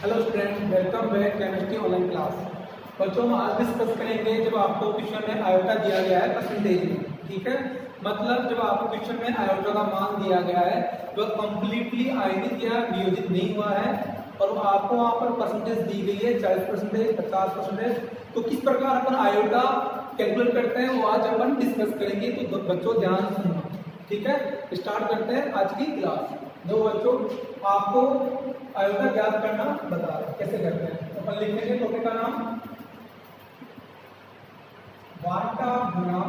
Hello student, welcome back chemistry online class. बच्चों, हम आज डिस्कस करेंगे जब आपको क्वेश्चन में आयोटा दिया गया है परसेंटेज में। ठीक है, मतलब जब आपको क्वेश्चन में आयोटा का मान दिया गया है जो कंप्लीटली आयनित या वियोजित नहीं हुआ है और आपको वहाँ पर परसेंटेज दी गई है 40%, 50%। तो किस प्रकार अपन आयोटा कैलकुलेट करते हैं वो आज अपन डिस्कस करेंगे। तो बच्चों ध्यान से सुनना। ठीक है, स्टार्ट करते हैं आज की क्लास। दो बच्चों, आपको आयोटा ज्ञात करना बता रहे हैं कैसे करते हैं। तो अपन लिखेंगे टॉपिक का नाम वाटा गुना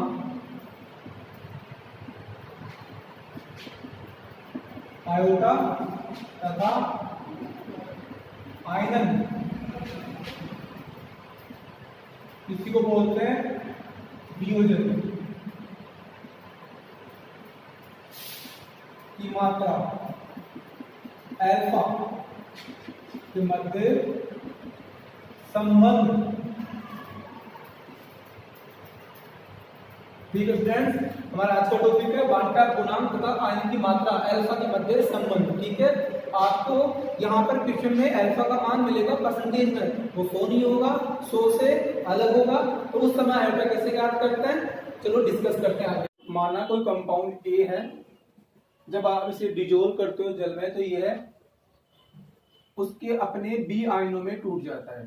आयोटा तथा आयनन, इसी को बोलते हैं वियोजन की मात्रा अल्फा के मध्य संबंध। ठीक है स्टूडेंट्स, हमारा आज का टॉपिक है वाटा गुणांक तथा आयन की मात्रा अल्फा के मध्य संबंध। ठीक है, आपको यहाँ पर क्वेश्चन में अल्फा का मान मिलेगा परसेंटेज में, वो 100 नहीं होगा, 100 से अलग होगा। तो उस समय अल्फा कैसे ज्ञात करते हैं, चलो डिस्कस करते हैं आगे। माना कोई कंपाउंड ए है, जब आप इसे डिजोल्व करते हो जल में तो यह उसके अपने बी आयनों में टूट जाता है।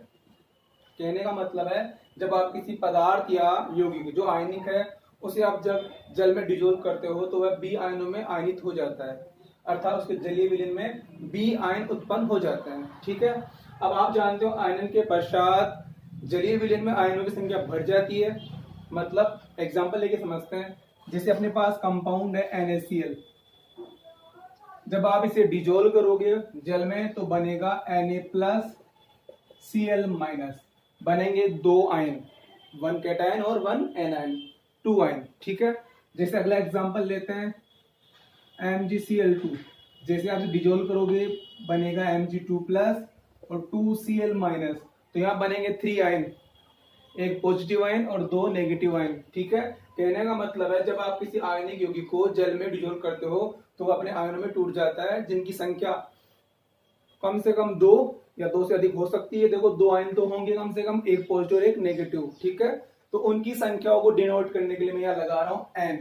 कहने का मतलब है जब आप किसी पदार्थ या यौगिक जो आयनिक है उसे आप जब जल में डिजोल्व करते हो तो वह बी आयनों में आयनित हो जाता है, अर्थात उसके जलीय विलीन में बी आयन उत्पन्न हो जाते हैं। ठीक है, अब आप जानते हो आयनन के पश्चात जलीय विलीन में आयनों की संख्या बढ़ जाती है। मतलब एग्जाम्पल लेके समझते हैं, जैसे अपने पास कंपाउंड है NaCl, जब आप इसे डिजोल्व करोगे जल में तो बनेगा Na+Cl-, बनेंगे दो आयन, वन कैटायन और वन एनायन, टू आयन। ठीक है, जैसे अगला एग्जांपल लेते हैं MgCl2, जैसे आप डिजोल्व करोगे बनेगा Mg2+ और 2Cl-, तो यहाँ बनेंगे 3 आयन, एक पॉजिटिव आयन और 2 नेगेटिव आयन। ठीक है, कहने का मतलब है जब आप किसी आयनिक यौगिक को जल में डिजोल्व करते हो तो अपने आयनों में टूट जाता है, जिनकी संख्या कम से कम 2 या 2 से अधिक हो सकती है। देखो 2 आयन तो होंगे कम से कम, एक पॉजिटिव और एक नेगेटिव। ठीक है, तो उनकी संख्याओं को डिनोट करने के लिए मैं यहाँ लगा रहा हूँ n,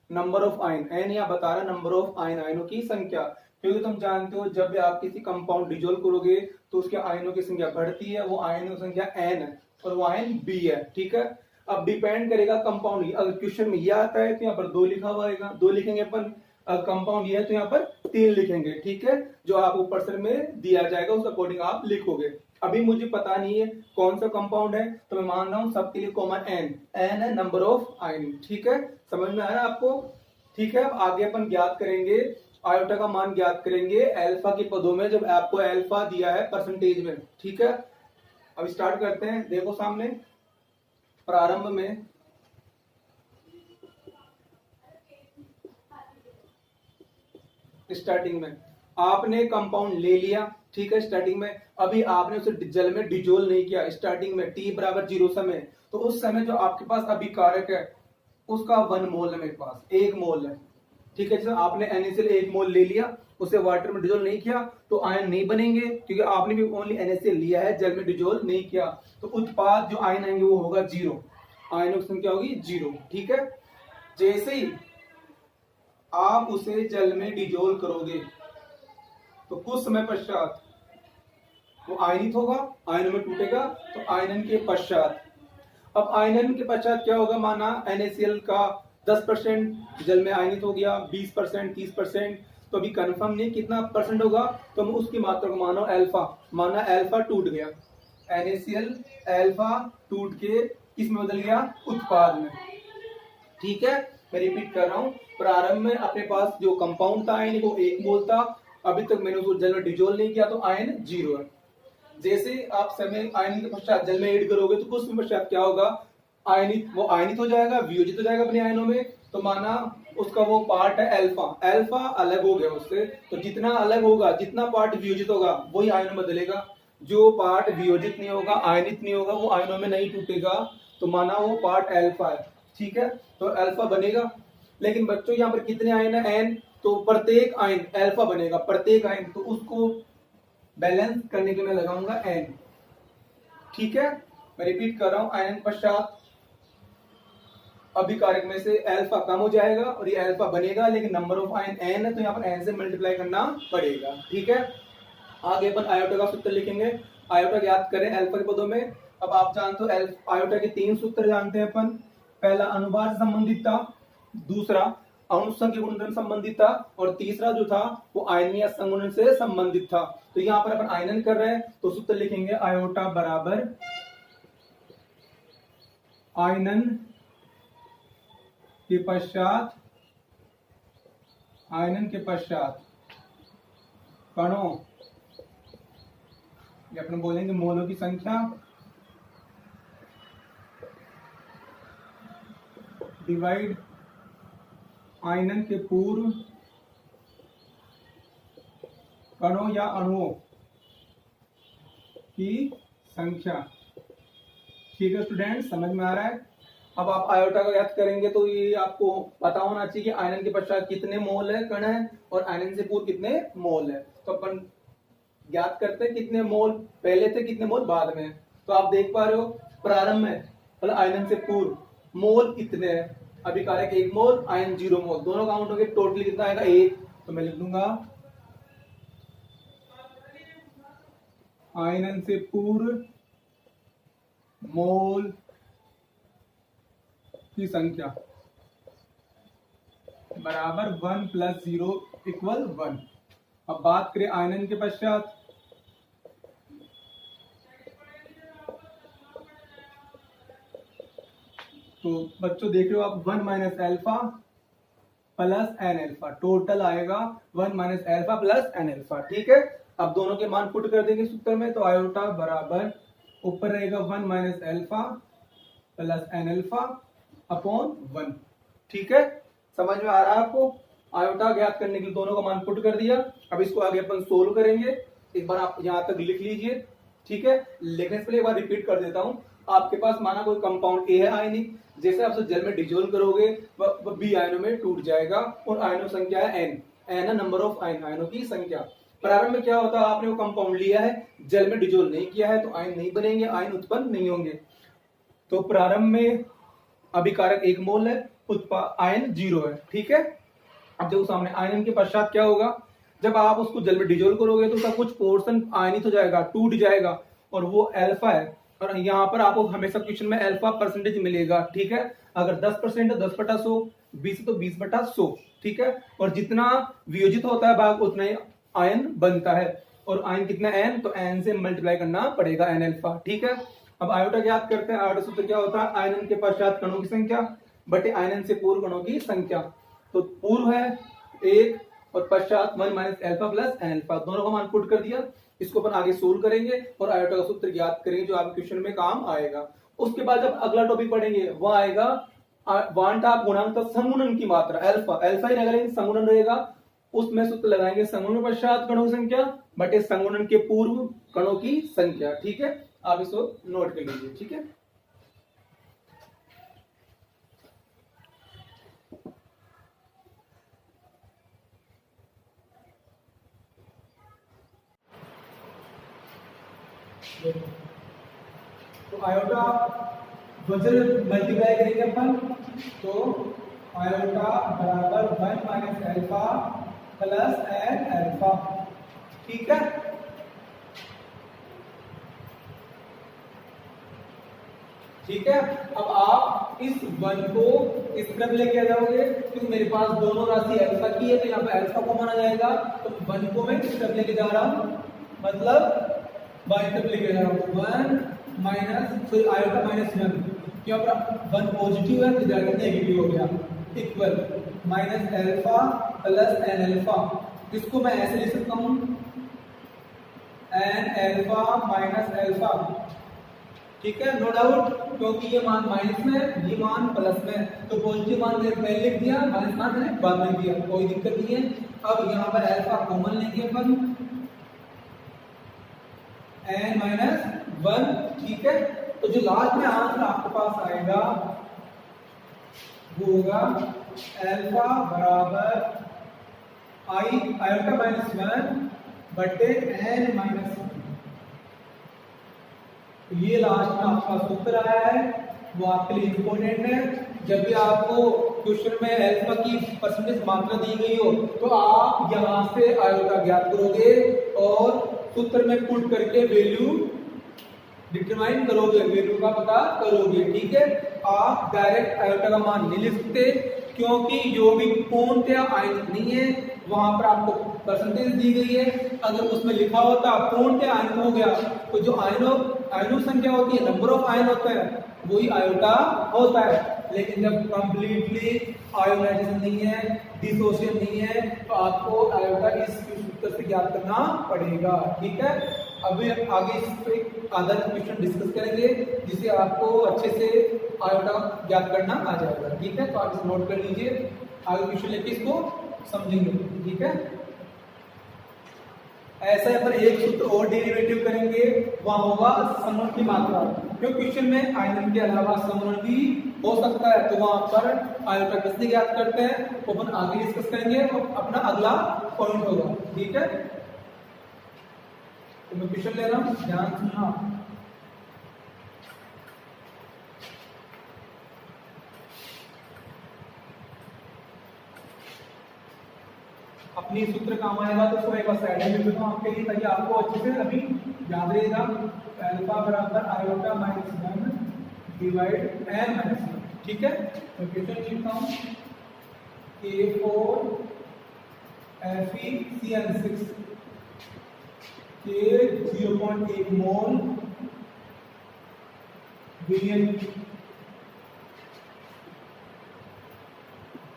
number of ion. n यहाँ बता रहा नंबर ऑफ आयन, आयनों की संख्या, क्योंकि तुम जानते हो जब भी आप किसी कंपाउंड डिजोल्व करोगे तो उसके आयनों की संख्या बढ़ती है, वो आयनों की संख्या n है और वो आयन b है। ठीक है, अब डिपेंड करेगा कंपाउंड की। अगर क्वेश्चन में यह आता है तो यहाँ पर 2 लिखा हुआ है, 2 लिखेंगे अपन। कंपाउंड ये है तो यहाँ पर 3 लिखेंगे। ठीक है, जो आपको प्रश्न में दिया जाएगा उस अकॉर्डिंग आप लिखोगे। अभी मुझे पता नहीं है कौन सा कंपाउंड है, तो मैं मान रहा हूँ सबके लिए कॉमन n है नंबर ऑफ आयन। ठीक है, समझ में आया आपको? ठीक है, अब आगे अपन ज्ञात करेंगे आयोटा का मान ज्ञात करेंगे अल्फा के पदों में, जब आपको अल्फा दिया है परसेंटेज में। ठीक है, अब स्टार्ट करते हैं। देखो सामने प्रारंभ में स्टार्टिंग में आपने कंपाउंड ले लिया। ठीक है, स्टार्टिंग में अभी आपने उसे जल में डिजोल्व नहीं किया। स्टार्टिंग में t बराबर 0 समय, तो उस समय जो आपके पास अभिकारक है उसका 1 मोल है, मेरे पास 1 मोल है। ठीक है, जैसे आपने NaCl 1 मोल ले लिया, उसे वाटर में डिजोल्व नहीं किया तो आयन नहीं बनेंगे, क्योंकि आपने भी ओनली NaCl लिया है, जल में डिजोल्व नहीं किया। तो उत्पाद जो आयन आएंगे वो होगा 0, आयनों की संख्या होगी 0। ठीक है, जैसे ही आप उसे जल में डिजोल्व करोगे तो कुछ समय पश्चात वो आयनित होगा, आयनों में टूटेगा। तो आयनन के पश्चात, अब आयनन के पश्चात क्या होगा, माना NaCl का 10% जल में आयनित हो गया, 20%, 30%, तो अभी कंफर्म नहीं कितना परसेंट होगा, तो हम उसकी मात्रा को मानो अल्फा, माना अल्फा टूट गया, NaCl अल्फा टूट के किस में बदल गया, उत्पाद में। ठीक है, मैं रिपीट कर रहा हूं, प्रारंभ में अपने पास जो कंपाउंड था आयन वो 1 मोल था, अभी तक मैंने उसको जल में डिजोल्व नहीं किया तो आयन 0 है। जैसे आप समय आयन के पश्चात जल में ऐड करोगे तो कुछ समय पश्चात क्या होगा, वो आयनित हो जाएगा, वियोजित हो जाएगा अपने आयनों में। तो माना उसका वो पार्ट है अल्फा, अल्फा अलग हो गया उससे, तो जितना अलग होगा, जितना पार्ट वियोजित होगा वही आयनों में बदलेगा। जो पार्ट वियोजित नहीं होगा, आयनित नहीं होगा, वो आयनों में नहीं टूटेगा, तो माना वो पार्ट अल्फा है। ठीक है, तो अल्फा बनेगा। लेकिन बच्चों यहाँ पर कितने आयन है, एन, तो प्रत्येक आयन अल्फा बनेगा, प्रत्येक आयन, तो उसको बैलेंस करने के लिए मैं लगाऊंगा n। ठीक है, मैं रिपीट कर रहा हूं, आयन पश्चात अभिकारक में से अल्फा कम हो जाएगा और ये अल्फा बनेगा, लेकिन नंबर ऑफ आयन n है तो यहाँ पर n से मल्टीप्लाई करना पड़ेगा। ठीक है, आगे अपन आयोटा का सूत्र लिखेंगे। आयोटा याद करें अल्फा के पदों में। अब आप जानते हो आयोटा के 3 सूत्र जानते हैं अपन। पहला अनुभार से संबंधित था, दूसरा अणुसंघ गुणधर्म संबंधित था, और तीसरा जो था वो आयनीय संगुणन से संबंधित था। तो यहाँ पर अपन आयनन कर रहे हैं तो सूत्र लिखेंगे आयोटा बराबर आयनन के पश्चात कणों, ये अपन बोलेंगे मोलों की संख्या डिवाइड आयनन के पूर्व कणों या अणुओं की संख्या। ठीक है स्टूडेंट, समझ में आ रहा है। अब आप आयोटा का याद करेंगे तो ये आपको पता होना चाहिए कि आयनन के पश्चात कितने मोल है कण है और आयनन से पूर्व कितने मोल है। तो अपन ज्ञात करते हैं कितने मोल पहले थे कितने मोल बाद में। तो आप देख पा रहे हो प्रारंभ में मतलब आयनन से पूर्व मोल कितने हैं, अभिकारक 1 मोल, आयन 0 मोल, दोनों काउंट होंगे, टोटली कितना आएगा 1। तो मैं लिख दूंगा आयनन से पूर्व मोल की संख्या बराबर 1 + 0 = 1। अब बात करें आयनन के पश्चात, तो बच्चों देख रहे हो आप 1 - alpha plus n alpha, total आएगा 1 - अल्फा प्लस n अल्फा। ठीक है, अब दोनों के मान पुट कर देंगे सूत्र में, तो आयोटा बराबर ऊपर रहेगा 1 - alpha plus n alpha upon 1। ठीक है, समझ में आ रहा है आपको। आयोटा ज्ञात करने के लिए दोनों का मान पुट कर दिया। अब इसको आगे अपन सोल्व करेंगे। एक बार आप यहां तक लिख लीजिए। ठीक है, लिखने से पहले एक बार रिपीट कर देता हूं। आपके पास माना कोई कंपाउंड ए है आयनिक, जैसे आप उसे जल में डिजोल्व करोगे वह बी आयनों में टूट जाएगा और आयनों संख्या है n है नंबर ऑफ आयन, आयनों की संख्या। प्रारंभ में क्या होता है, आपने वो कंपाउंड लिया है, जल में डिजोल्व नहीं किया है तो आयन नहीं बनेंगे, आयन उत्पन्न नहीं होंगे। तो प्रारंभ में अभिकारक 1 मोल है, आयन 0 है। ठीक है, अब देखो सामने आयनन के पश्चात क्या होगा, जब आप उसको जल में डिजोल्व करोगे तो उसका कुछ पोर्शन आयनित हो जाएगा, टूट जाएगा, और वो अल्फा है। और यहाँ पर आपको हमेशा क्वेश्चन में अल्फा परसेंटेज मिलेगा। ठीक है, अगर 10% है 10/100, 20 तो 20/100। ठीक है, और जितना वियोजित होता है भाग उतना ही आयन बनता है, और आयन कितना n, तो n से मल्टीप्लाई करना पड़ेगा n अल्फा। ठीक है, अब आयोटा याद करते हैं। आयोटा सूत्र क्या होता है, आयनन के पश्चात कणों की संख्या बटे आयनन से पूर्व कणों की संख्या। तो पूर्व है 1 और पश्चात 1 - अल्फा प्लस n अल्फा, दोनों का मान पुट कर दिया। इसको अपन आगे सोल्व करेंगे और आयोटा का सूत्र ज्ञात करेंगे जो आपके क्वेश्चन में काम आएगा। उसके बाद जब अगला टॉपिक पढ़ेंगे वह आएगा वांटा गुणांक संगुणन की मात्रा। अल्फा अल्फा ही रहेगा लेकिन संगुणन रहेगा, उसमें सूत्र लगाएंगे संगुणन पश्चात कणों की संख्या बटे संगुणन के पूर्व कणों की संख्या। ठीक है, आप इसको नोट कर लीजिए। ठीक है, तो आयोटा वजन मल्टीप्लाई करेंगे अपन, तो आयोटा बराबर 1 - अल्फा प्लस n अल्फा। ठीक है, ठीक है, अब आप इस 1 को इस तरफ लेके आ जाओगे क्योंकि मेरे पास दोनों राशि अल्फा की है, तो यहाँ पे अल्फा को माना जाएगा। तो 1 को मैं किस तरफ लेके जा रहा हूं, मतलब बाई तरफ लेके जा रहा हूं। 1 - आयोटा -1, क्यों 1 पॉजिटिव है तो जाकर नेगेटिव हो गया, equal -alpha plus n alpha. इसको मैं ऐसे लिख सकता हूं n अल्फा माइनस अल्फा। ठीक है, नो डाउट, क्योंकि ये मान माइनस में है, ये मान प्लस में है, तो पॉजिटिव मान मैंने पहले लिख दिया, माइनस मान मैंने बाद में दिया, कोई दिक्कत नहीं है। अब यहाँ पर अल्फा कॉमन लेंगे अपन, n - 1। ठीक है, तो जो लास्ट में आंसर आपके पास आएगा वो होगा अल्फा बराबर आयोटा -1 बटे n माइनस 1। ये लास्ट में आपका सूत्र आया है, वो आपके लिए इंपॉर्टेंट है। जब भी आपको क्वेश्चन में अल्फा की परसेंटेज मात्रा दी गई हो तो आप यहां से आयोटा ज्ञात करोगे और सूत्र में पुट करके वैल्यू डिटरमाइन करोगे, वैल्यू का पता करोगे। ठीक है, आप डायरेक्ट आयोटा का मान नहीं लिख सकते क्योंकि जो भी पूर्णतया आयनिक नहीं है वहां पर आपको परसेंटेज दी गई है। अगर उसमें लिखा होता पूर्णतया आयनिक हो गया तो जो आयनों संख्या होती है, नंबर ऑफ आयन होता है, वही आयोटा होता है। लेकिन जब कंप्लीटली आयोनाइजेशन नहीं है, डिसोसिएशन नहीं है, तो आपको आयोटा इस सूत्र से ज्ञात करना पड़ेगा। ठीक है, अभी आगे इस पे आधा क्वेश्चन डिस्कस करेंगे जिससे आपको अच्छे से आयोटा ज्ञात करना आ जाएगा। ठीक है, तो आप इसे नोट कर लीजिए, आगे क्वेश्चन लेके इसको समझेंगे। ठीक है, ऐसा पर एक सूत्र और डेरिवेटिव करेंगे, वहां होगा समूह की मात्रा। क्योंकि क्वेश्चन में आयन के अलावा समूह भी हो सकता है, तो वहां पर आयोटा कैसे ज्ञात करते हैं वो अपन आगे डिस्कस करेंगे और अपना अगला पॉइंट होगा। ठीक है, तो मैं क्वेश्चन ले रहा हूं, ध्यान सुनना। अपनी सूत्र काम आएगा तो उसको एक बार साइड में लिख देता हूं आपके लिए ताकि आपको अच्छे से अभी याद रहेगा। अल्फा बराबर iota minus 1 divide n minus 1। ठीक है, तो क्वेश्चन लिखता हूं K4 FeCN6 के 0.1 मोल विलियन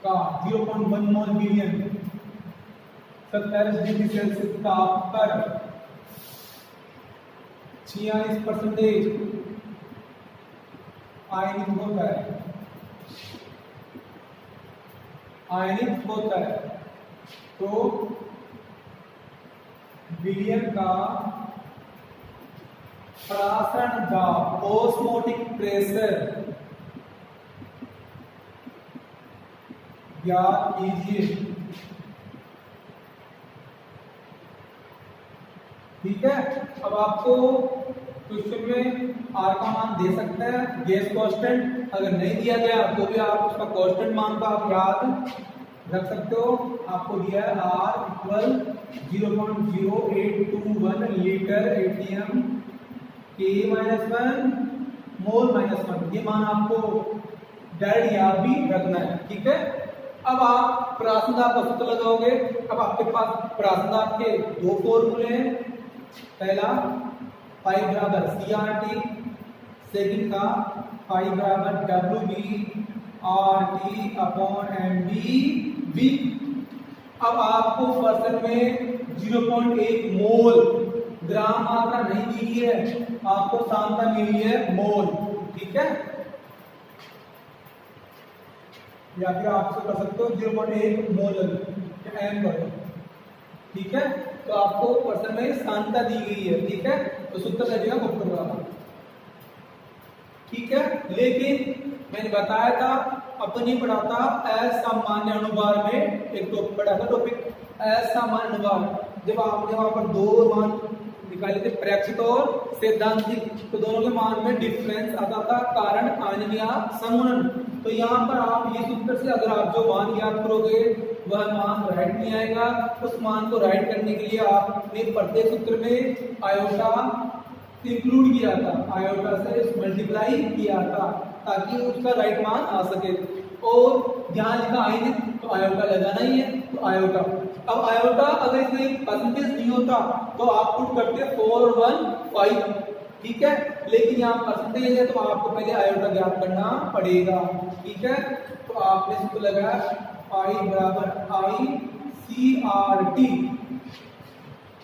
का 0.1 मोल विलियन 27 डिग्री सेल्सियस ताप पर 46% आयनिक होता है, आयनिक होता है। तो विलियन का प्रासरण दाब, ऑस्मोटिक प्रेशर ज्ञात कीजिए। ठीक है, अब आपको क्वेश्चन में आर का मान दे सकता है, गैस कांस्टेंट। अगर नहीं दिया गया तो भी आप उसका कांस्टेंट मान का आप याद रख सकते हो। आपको दिया है आर इक्वल 0.0821 लीटर एटीएम के माइनस 1 मोल माइनस 1। ये मान आपको डायरेक्ट याद भी रखना है। ठीक है, अब आप प्रासंग दाब का सूत्र लगाओगे। अब आपके पास प्रासंग दाब के दो फॉर्मूले हैं, पहला पाई बराबर CRT, सेकंड का पाई बराबर WB/RT अपॉन MB/V। अब आपको पर्सन में 0.1 मोल ग्राम मात्रा नहीं दी है, आपको सांद्रता मिली है मोल। ठीक है, या फिर आप कर सकते हो 0.1 मोल m करो। ठीक है, तो आपको पर्सन में सांद्रता दी गई है। ठीक है, तो सूत्र लगेगा गुप्त बराबर। ठीक है, लेकिन मैंने बताया था अपन ही पढ़ा था असामान्य अनुभार में, एक टॉपिक पढ़ा था, टॉपिक असामान्य अनुभार। जब आपने वहां पर दो मान निकाले थे, प्रेक्षित और सैद्धांतिक, तो दोनों के मान में डिफरेंस आता था, कारण आयन या समूहन। तो यहाँ पर आप ये सूत्र से अगर आप जो मान ज्ञात करोगे वह मान राइट नहीं आएगा। उस मान को राइट करने के लिए आपने प्रत्येक सूत्र में आयोटा इंक्लूड किया था, आयोटा से मल्टीप्लाई किया था ताकि उसका राइट मान आ सके। और यहाँ लिखा आयनिक तो आयोटा लगाना ही है, तो आयोटा। अब आयोटा अगर इसमें परसेंटेज नहीं होता तो आप पुट करते 415। ठीक है, लेकिन यहाँ परसेंटेज है तो आपको पहले आयोटा ज्ञात करना पड़ेगा। ठीक है, तो आपने इसको लगाया पाई बराबर ICRT।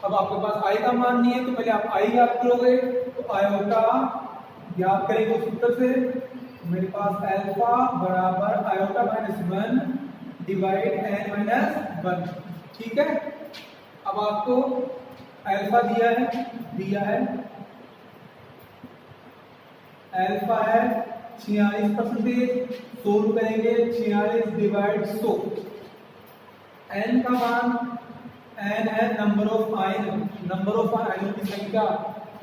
अब आपके पास आई का मान नहीं है तो पहले आप आई ज्ञात करोगे, तो आयोटा ज्ञात करेंगे उस सूत्र से। मेरे पास अल्फा बराबर iota minus 1 divide n minus 1। ठीक है, अब आपको अल्फा दिया है अल्फा है 46%, सोल्व करेंगे 46 डिवाइड 100। n का मान n है नंबर ऑफ आयनों की संख्या,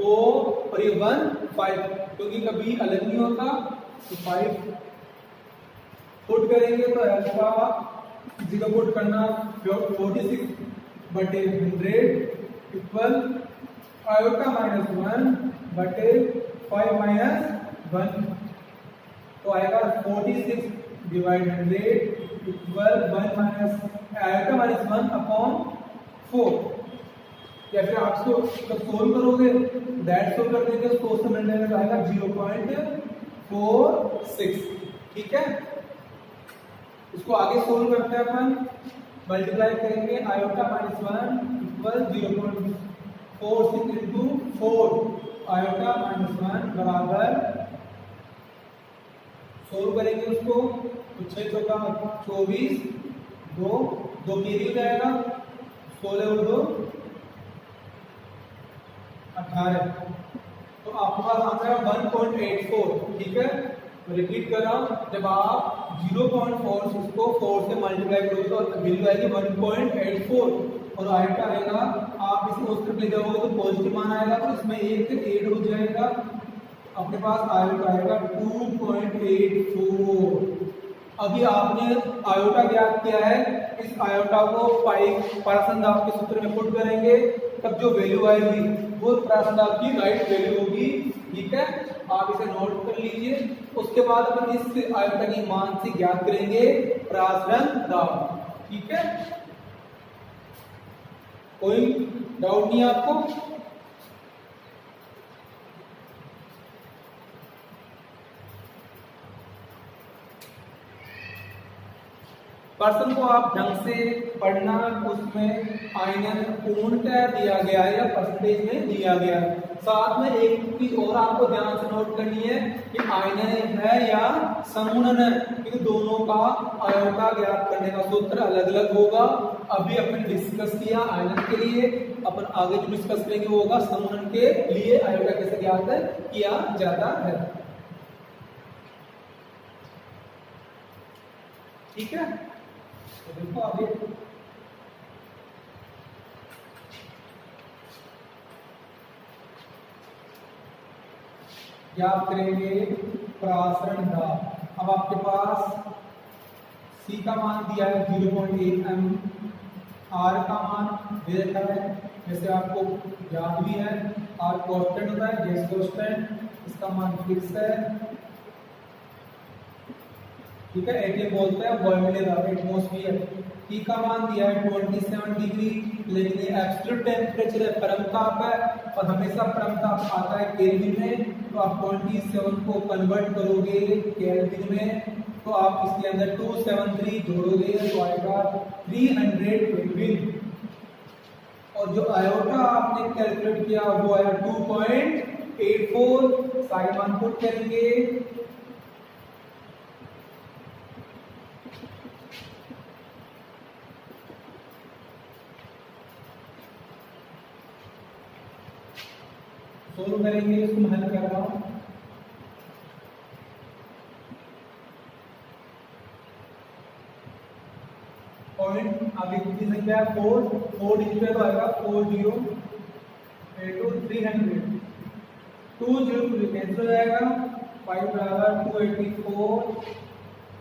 और ये 1 5, क्योंकि कभी अलग नहीं होता, तो 5 पुट करेंगे तो अल्फा इसी पुट करना 46 बटे 100 इक्वल आयोटा माइनस 1 बटे 5 माइनस 1, तो आएगा 46 divide 100 equal 1 minus iota minus 1 upon 4, या फिर आप इसको जब सोल्व करोगे दैट सोल्व कर देंगे तो उससे मिलने में आएगा 0.46, ठीक है। इसको आगे सोल्व करते हैं अपन, मल्टीप्लाई करेंगे iota minus 1 equal 0.46 into 4 iota minus 1 बराबर, सोल्व करेंगे उसको तो 6 चौका 24, 2 कैरी हो जाएगा, 16 और 2 18, तो आपके पास आंसर है 1.84, ठीक है। रिपीट कर रहा हूं, जब आप 0.46 को 4 से मल्टीप्लाई करोगे तो वैल्यू आएगी 1.84, और आयोटा आएगा, आप इसको उस तरफ ले जाओगे तो पॉजिटिव मान आएगा, तो इसमें 1 से 8 हो जाएगा, अपने पास आयोटा आएगा 2.84। अभी आपने आयोटा ज्ञात किया है, इस आयोटा को पारसंदाब के सूत्र में पुट करेंगे, तब जो वैल्यू आएगी वो पारसंदाब की राइट वैल्यू होगी, ठीक है। आप इसे नोट कर लीजिए। उसके बाद अपन इस आयोटा की मान से ज्ञात करेंगे प्रासंदाब, ठीक है। कोई डाउट नहीं आपको? प्रश्न को आप ढंग से पढ़ना, उसमें आयनन पूर्णतः दिया गया है या परसेंटेज में दिया गया है। साथ में एक चीज और आपको ध्यान से नोट करनी है कि आयनन है या समूहन है, क्योंकि दोनों का आयोटा ज्ञात करने का सूत्र अलग अलग होगा। अभी अपन डिस्कस किया आयनन के लिए, अपन आगे जो डिस्कस करेंगे वो होगा समूहन के लिए आयोटा कैसे ज्ञात किया जाता है, ठीक है। तो देखो आगे ज्ञात करेंगे प्रासरण दाब। अब आपके पास C का मान दिया है 0.8 m, R का मान दे रखा है, जैसे आपको याद भी है R कांस्टेंट होता है, गैस कांस्टेंट, इसका मान फिक्स है, ठीक है। एटीएम बोलते हैं बॉइलिंग एटमॉस्फेयर। T का मान दिया है 27 डिग्री, लेकिन ये एब्सोल्यूट टेम्परेचर है, परम ताप है, और हमेशा परम ताप आता है केल्विन में, तो आप 27 को कन्वर्ट करोगे केल्विन में, तो आप इसके अंदर 273 जोड़ोगे तो आएगा 300 केल्विन, और जो आयोटा आपने कैलकुलेट किया वो आया 2.84, सारे मान पुट करेंगे, सोल्व करेंगे, इसको मैं हल कर रहा हूं। पॉइंट आगे कितनी संख्या है 4 डिजिट पे तो आएगा 40 into 300, 2 कैंसिल हो जाएगा, 5 बराबर 284,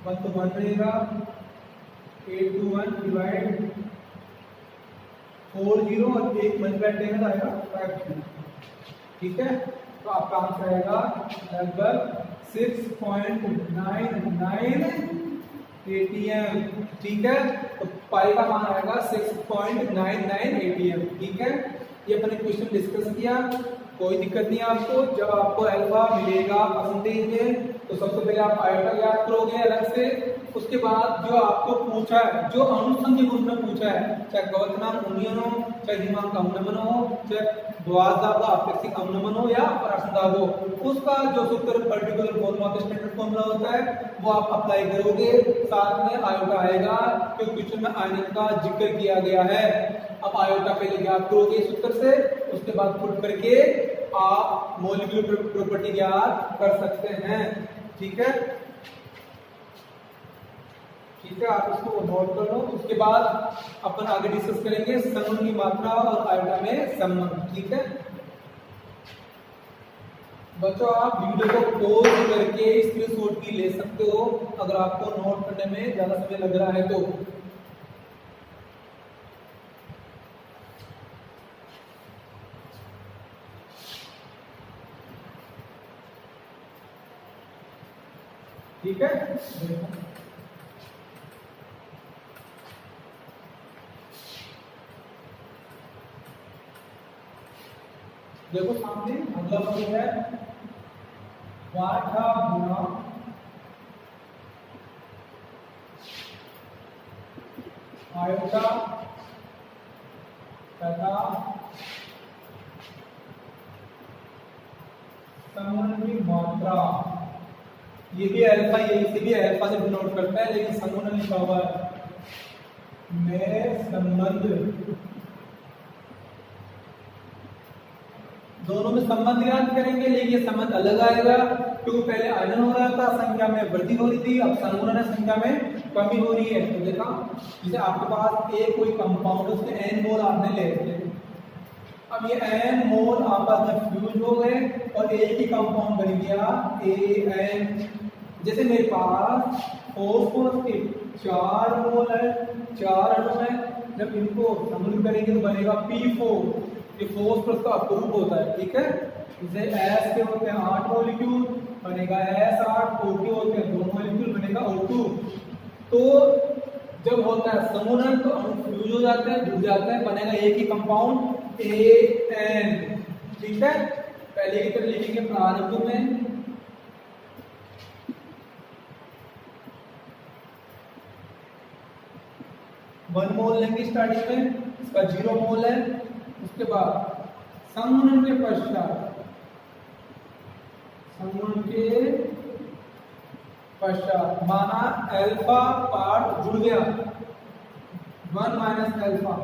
1 तो 1 रहेगा, 821 डिवाइड 40 और 1 मल्टीप्लाई करेंगे तो आएगा 5, ठीक है। तो आपका आंसर आएगा लगभग 6.99 ATM, ठीक है। तो पाई का मान आएगा 6.99 ATM, ठीक है। ये अपने क्वेश्चन डिस्कस किया, कोई दिक्कत नहीं आपको। जब आपको अल्फा मिलेगा परसेंटेज में तो सबसे पहले आप आयोटा याद करोगे अलग से, उसके बाद जो आपको पूछा है, जो अनुसंधि रूप में पूछा है, चाहे गौतनाम उन्नयन हो, चाहे दिमाग का अवनमन हो, चाहे द्वारदाब का अपेक्षिक अवनमन हो या प्रासंदाब हो, उसका जो सूत्र पर्टिकुलर फॉर्मूला का स्टैंडर्ड फॉर्मूला होता है वो आप अप्लाई करोगे, साथ में आयोटा आएगा क्योंकि क्वेश्चन में आयनन का जिक्र किया गया है। अब आयोटा पहले ज्ञात करोगे सूत्र से, उसके बाद पुट करके आप मॉलिक्यूलर प्रॉपर्टी ज्ञात कर सकते हैं, ठीक है। ठीक है, आप इसको नोट कर लो। उसके बाद अपन आगे डिस्कस करेंगे समूह की मात्रा और आयोटा में संबंध। ठीक है बच्चों, आप वीडियो को पॉज करके स्क्रीनशॉट भी ले सकते हो अगर आपको नोट करने में ज्यादा समय लग रहा है तो। ठीक है देखो सामने अगला वर्ग है वाटा गुना आयोटा तथा समूह की मात्रा। ये भी अल्फा, ये इसे भी अल्फा से डिनोट करता है, लेकिन समूह लिखा हुआ है में संबंध। दोनों में संबंध याद करेंगे, लेकिन ये संबंध अलग आएगा क्योंकि पहले आयनन हो रहा था, संख्या में वृद्धि हो रही थी, अब संगुणन संख्या में कमी हो रही है। तो देखा, जैसे आपके पास एक कोई कंपाउंड उसके n मोल आपने ले लिए, अब ये n मोल आपस में फ्यूज हो गए और एक ही कंपाउंड बन गया AN। जैसे मेरे पास फॉस्फोरस के 4 मोल है, 4 अणु है, जब इनको सम्मिलित करेंगे तो बनेगा P4। ये फॉस्फोरस का अपरूप होता है। ठीक है, जैसे S के होते हैं 8 मॉलिक्यूल, बनेगा S8, O के होते हैं 2 मॉलिक्यूल, बनेगा O2। तो जब होता है समूहन तो अणु फ्यूज हो जाते हैं, जुड़ जाते हैं, बनेगा एक ही कंपाउंड AN। ठीक है, पहले की तरह लिखेंगे प्रारंभ में 1 मोल लेंगे स्टार्टिंग में, इसका 0 मोल है। उसके बाद संगुणन के पश्चात माना अल्फा पार्ट जुड़ गया, 1 माइनस अल्फा,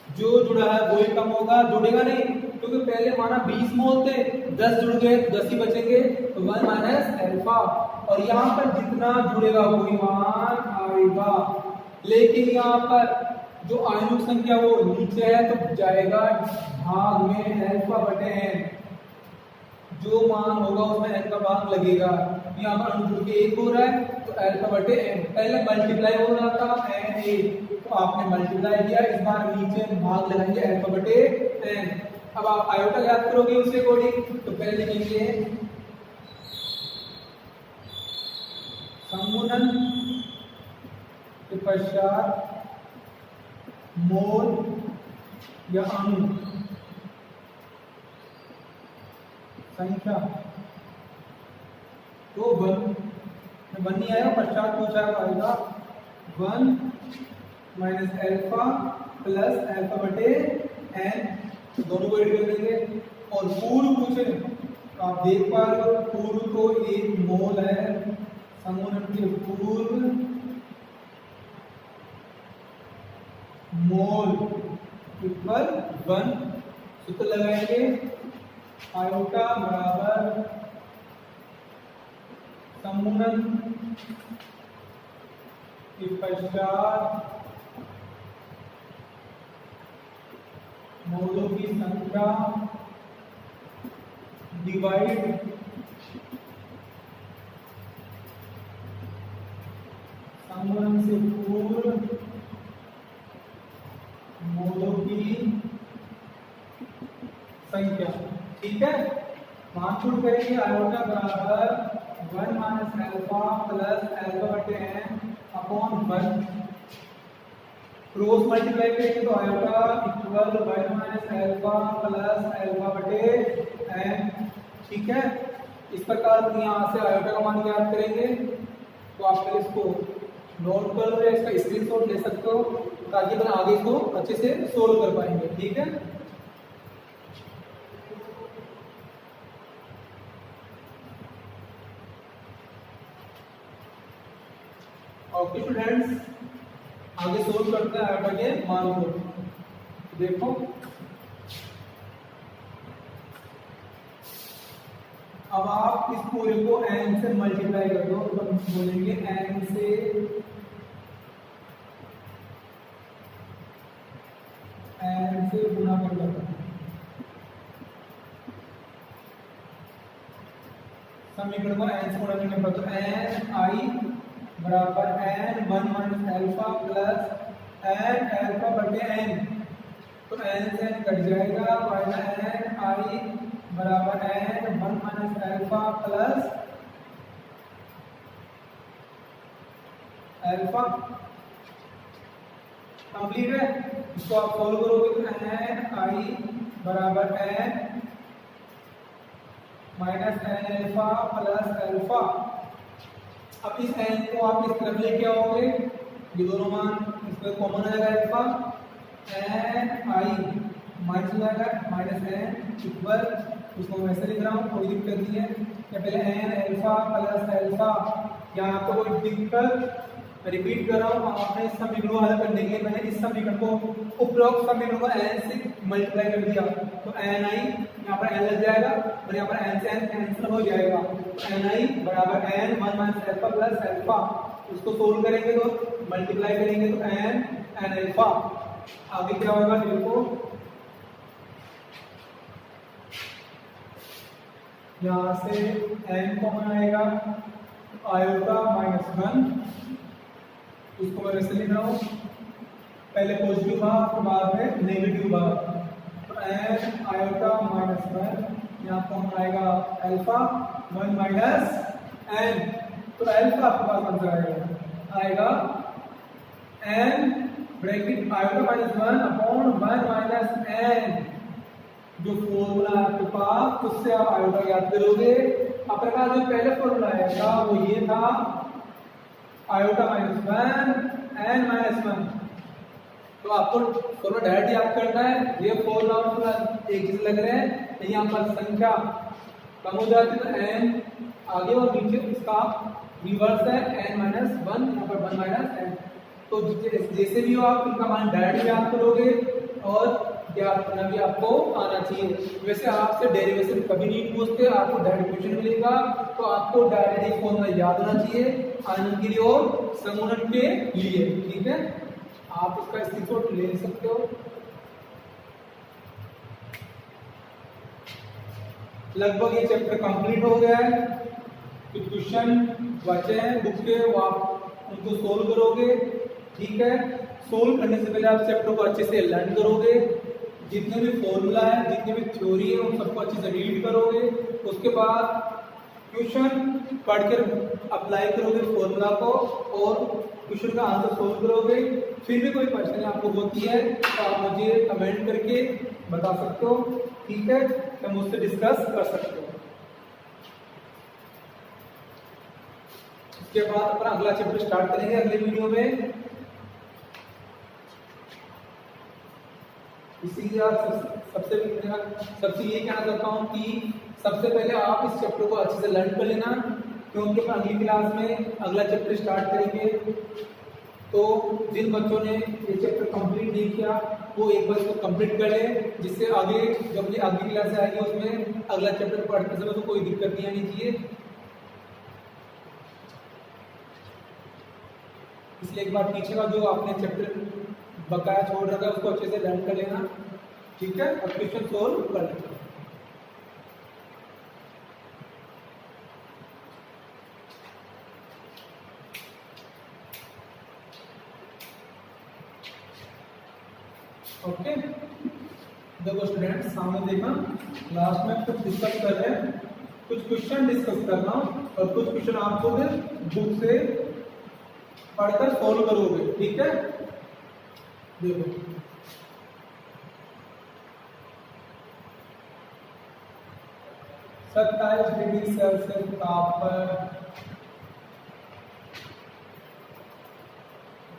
जो जुड़ा है वो ही कम होगा, जुड़ेगा नहीं क्योंकि पहले माना 20 मोल थे, 10 जुड़ गए, 10 ही बचेंगे, तो 1 माइनस अल्फा। और यहाँ पर जितना जुड़ेगा वही मान आएगा, लेकिन यहाँ पर जो आयनिक संख्या वो नीचे है तो जाएगा भाग में अल्फा बटे n। जो मान होगा उसमें n का भाग लगेगा। यहाँ पर अणु जुड़ के 1 हो रहा है तो अल्फा बटे n, पहले मल्टीप्लाई हो रहा था n a, तो आपने मल्टीप्लाई किया, इस बार नीचे भाग लगाएंगे अल्फा बटे n। अब आप आयोटा याद करोगे उसके अकॉर्डिंग, तो पहले लिखेंगे संगुणन के पश्चात मोल या अणु संख्या, तो 1 नहीं आएगा, पश्चात पूछा आएगा 1 माइनस अल्फा प्लस अल्फा बटे n, दोनों को एड कर देंगे। और पूर्व पूछे तो आप देख पा रहे हो पूर्व तो 1 मोल है, संगुणन के पूर्व मोल इक्वल 1, सूत्र लगाएंगे आयोटा बराबर संगुणन के पश्चात मोलों की संख्या डिवाइड संगुणन से पूर्व मोलों की संख्या। ठीक है, मानपुट करेंगे आयोटा बराबर 1 माइनस अल्फा प्लस अल्फा बटे n अपॉन 1, क्रॉस मल्टीप्लाई करेंगे तो iota equal 1 minus alpha plus alpha बटे n। ठीक है, इस प्रकार यहाँ से आयोटा का मान ज्ञात करेंगे। तो आप पहले इसको नोट कर लो या इसका स्क्रीनशॉट ले सकते हो ताकि अपन आगे इसको अच्छे से सोल्व कर पाएंगे। ठीक है, ओके स्टूडेंट्स, आगे सोल्व करते हैं आयोटा के मान को। देखो अब आप इस पूरे को n से मल्टीप्लाई कर दो, तो हम बोलेंगे n से से गुना कर दो। समीकरण को n से गुणा करने पर तो n आई बराबर n 1 minus alpha plus n alpha बटे n, तो n से n कट जाएगा, माइनस n आई बराबर n 1 minus alpha plus alpha. Complete है। इसको आप सॉल्व करोगे तो n आई बराबर n minus n alpha plus alpha. अब इस n को आप इस तरफ लेके आओगे, ये दोनों मान इसमें कॉमन आ जाएगा अल्फा, n आई माइनस हो जाएगा माइनस n इक्वल, इसको वैसे लिख रहा हूँ, कोई दिक्कत नहीं है। या पहले n अल्फा प्लस अल्फा, यहाँ आपको कोई दिक्कत, रिपीट कर रहा हूँ, आपने इस समीकरण को हल करने के लिए मैंने इस समीकरण को उपरोक्त समीकरण को n से मल्टीप्लाई कर दिया, तो n आई यहाँ पर n लग जाएगा और यहाँ पर n से n कैंसिल हो जाएगा, तो n आई बराबर n 1 minus alpha plus alpha. इसको सोल्व करेंगे तो मल्टीप्लाई करेंगे तो n अल्फा। आगे क्या होगा देखो, यहाँ से n कॉमन आएगा, आयोटा माइनस 1, इसको मैं वैसे लिख रहा हूँ, पहले पॉजिटिव भाग तो बाद में नेगेटिव भाग, तो n आयोटा माइनस 1 यहाँ कॉमन आएगा अल्फा 1 माइनस n, तो अल्फा आपके पास बन आएगा n bracket iota minus 1 upon 1 minus n, जो फॉर्मूला आपके पास उससे आप आयोटा याद करोगे। आपके पास जो पहले फॉर्मूला आएगा वो ये था, आयोटा माइनस 1 n माइनस 1, तो आपको फॉर्मूला डायरेक्ट याद करना है। ये फॉर्मूला एक जैसे लग रहे हैं, यहाँ पर संख्या कम हो जाती है तो n आगे और नीचे इसका रिवर्स है, n माइनस 1, यहाँ पर 1 माइनस n, तो जैसे भी हो आप इनका मान डायरेक्ट याद करोगे और याद करना भी आपको आना चाहिए। वैसे आपसे डेरिवेशन कभी नहीं पूछते, आपको डायरेक्ट क्वेश्चन मिलेगा तो आपको डायरेक्ट फॉर्मूला याद होना चाहिए आनंद के लिए और संगुणन के लिए, ठीक है। आप इसका स्क्रीनशॉट ले सकते हो। लगभग ये चैप्टर कंप्लीट हो गया है, कुछ क्वेश्चन बचे हैं बुक के, वो आप उनको सोल्व करोगे, ठीक है। सोल्व करने से पहले आप चैप्टर को अच्छे से लर्न करोगे, जितने भी फॉर्मूला है, जितने भी थ्योरी है उन सबको अच्छे से रीड करोगे, उसके बाद क्वेश्चन पढ़कर अप्लाई करोगे फॉर्मूला को और क्वेश्चन का आंसर सोल्व करोगे। फिर भी कोई क्वेश्चन आपको होती है तो आप मुझे कमेंट करके बता सकते हो, ठीक है, तो मुझसे डिस्कस कर सकते हो। इसके बाद अपना अगला चैप्टर स्टार्ट करेंगे अगले वीडियो में। इसीलिए सबसे ये कहना चाहता हूँ कि सबसे पहले आप इस चैप्टर को अच्छे से लर्न कर लेना, क्योंकि हम अगली क्लास में अगला चैप्टर स्टार्ट करेंगे। तो जिन बच्चों ने ये चैप्टर कंप्लीट नहीं किया वो एक बार इसको कंप्लीट कर ले, जिससे आगे जब ये अगली क्लास आएगी उसमें अगला चैप्टर पढ़ते समय तो कोई दिक्कत नहीं आनी चाहिए। इसलिए एक बार पीछे का जो आपने चैप्टर बकाया छोड़ रखा है उसको अच्छे से लर्न कर लेना, ठीक है, और क्वेश्चन सोल्व कर लेना। ओके, देखो स्टूडेंट्स, सामने देखना, लास्ट में कुछ डिस्कस कर रहे हैं, कुछ क्वेश्चन डिस्कस करना और कुछ क्वेश्चन आपको फिर बुक से पढ़कर सॉल्व करोगे, ठीक है। देखो 27 डिग्री सेल्सियस तापमान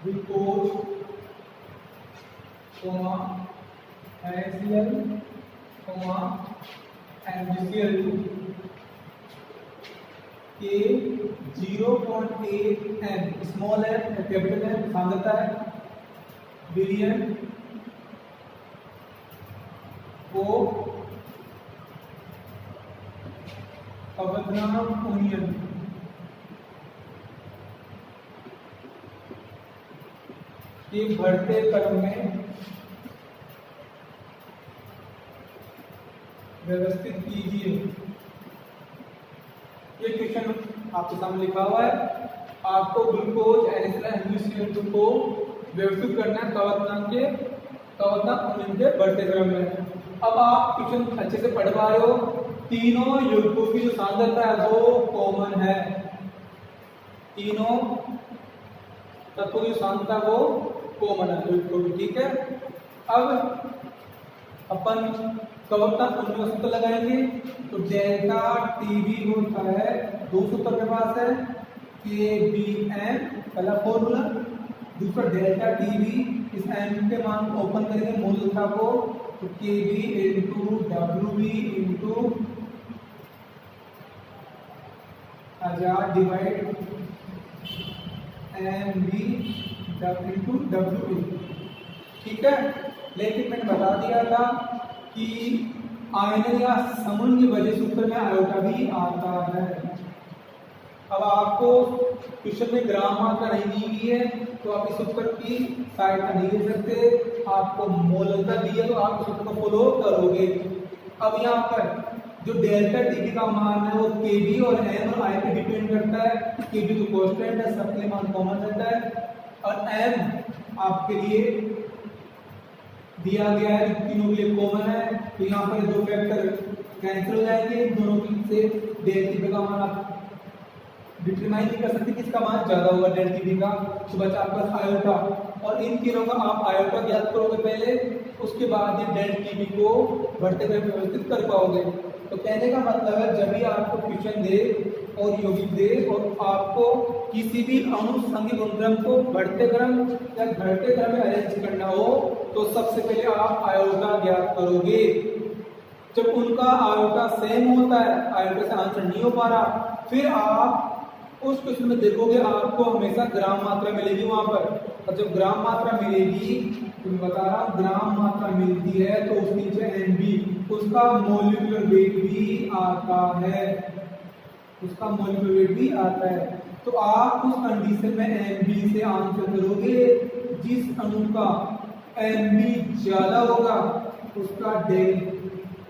ग्लूकोज HCl MgCl2 के 0.8 m स्मॉल है कैपिटल है सांद्रता है बिलियन को अवधान ओनियन के बढ़ते क्रम में व्यवस्थित कीजिए। ये क्वेश्चन आपके सामने लिखा हुआ है। आपको ग्लूकोज NaCl2 को व्यवस्थित करना है कवकनांक के बढ़ते क्रम में। अब आप क्वेश्चन अच्छे से पढ़ पा रहे हो। तीनों यौगिकों की जो सांद्रता है वो कॉमन है। तीनों तत्वों की सांद्रता वो कॉमन है यौगिकों की, ठीक है। अब अपन कवकनांक उनमें सूत्र लगाएंगे। तो डेल्टा टीबी होता है, दो सूत्र के पास है, KBM पहला फॉर्मूला, दूसरा डेल्टा टीबी। इस m के मान को ओपन करेंगे मूलता को, तो KB into WB into 1000 divide MB into WB, ठीक है। लेकिन मैंने बता दिया था कि आयनन या समूह की वजह सूत्र में आयोटा भी आता है। अब आपको क्वेश्चन में ग्राम मात्रा नहीं दी गई है तो आप इस सूत्र की सहायता नहीं ले सकते। आपको मोलता दी है तो आप सूत्र को फॉलो करोगे। अब यहाँ पर जो डेल्टा टीबी का मान है वो केबी और एम और आई पे डिपेंड करता है। केबी तो कांस्टेंट है, सबके मान कॉमन रहता है, और एम आपके लिए दिया गया है, तीनों के लिए कॉमन है। तो यहाँ पर दो फैक्टर कैंसिल हो जाएंगे, दोनों से डेल्टा टीबी का मान आप डिटरमाइन नहीं कर सकते किसका मान ज्यादा होगा डेल्टा टीबी का, तो बचा आपका आयोटा। और इन तीनों का आप आयोटा ज्ञात करोगे पहले, उसके बाद ये डेल्टा टीबी को बढ़ते हुए व्यवस्थित कर पाओगे। तो कहने का मतलब है जब भी आपको क्वेश्चन दे और यौगिक दे और आपको किसी भी अणु संघीय गुणधर्म को बढ़ते क्रम या घटते क्रम में अरेंज करना हो तो सबसे पहले आप आयोटा ज्ञात करोगे। जब उनका आयोटा सेम होता है, आयोटा से आंसर नहीं हो पा रहा, फिर आप उस क्वेश्चन में देखोगे आपको हमेशा ग्राम मात्रा मिलेगी वहां पर। और जब ग्राम मात्रा मिलेगी, तो मैं बता रहा हूं ग्राम मात्रा मिलती है तो उसके नीचे एमबी, उसका मॉलिक्यूलर वेट भी आता है, उसका मॉलिक्यूलर वेट भी आता है। तो आप उस कंडीशन में एमबी से आंसर करोगे। जिस अणु का एमबी ज्यादा होगा उसका डेल्टा